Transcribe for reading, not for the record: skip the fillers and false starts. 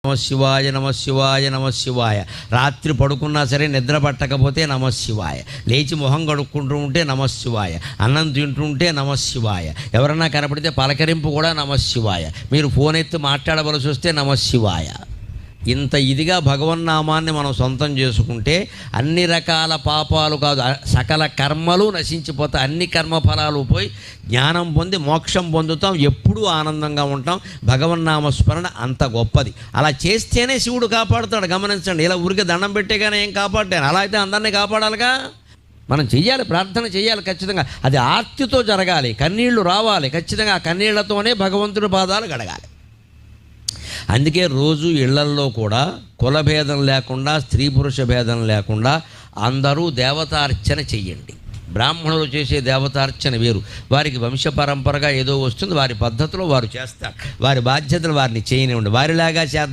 నమశివాయ నమశివాయ నమశివాయ. రాత్రి పడుకున్నా సరే నిద్ర పట్టకపోతే నమశివాయ. లేచి మొహం కడుక్కుంటూ ఉంటే నమశివాయ. అన్నం తింటుంటే నమశివాయ. ఎవరన్నా కనపడితే పలకరింపు కూడా నమశివాయ. మీరు ఫోన్ ఎత్తి మాట్లాడవలసి వస్తే నమశివాయ. ఇంత ఇదిగా భగవన్నామాన్ని మనం సొంతం చేసుకుంటే అన్ని రకాల పాపాలు కాదు, సకల కర్మలు నశించిపోతాయి. అన్ని కర్మఫలాలు పోయి జ్ఞానం పొంది మోక్షం పొందుతాం. ఎప్పుడూ ఆనందంగా ఉంటాం. భగవన్నామస్మరణ అంత గొప్పది. అలా చేస్తేనే శివుడు కాపాడుతాడు. గమనించండి. ఇలా ఊరికే దండం పెట్టేగానే ఏం కాపాడాను? అలా అయితే అందరినీ కాపాడాలిగా. మనం చెయ్యాలి, ప్రార్థన చేయాలి ఖచ్చితంగా. అది ఆర్తితో జరగాలి, కన్నీళ్లు రావాలి ఖచ్చితంగా. ఆ కన్నీళ్లతోనే భగవంతుడి పాదాలు గడగాలి. అందుకే రోజు ఇళ్లల్లో కూడా కులభేదం లేకుండా, స్త్రీ పురుష భేదం లేకుండా అందరూ దేవతార్చన చెయ్యండి. బ్రాహ్మణులు చేసే దేవతార్చన వేరు. వారికి వంశపరంపరగా ఏదో వస్తుంది, వారి పద్ధతిలో వారు చేస్తారు. వారి బాధ్యతలు వారిని చేయనివ్వండి. వారిలాగా చేద్దాం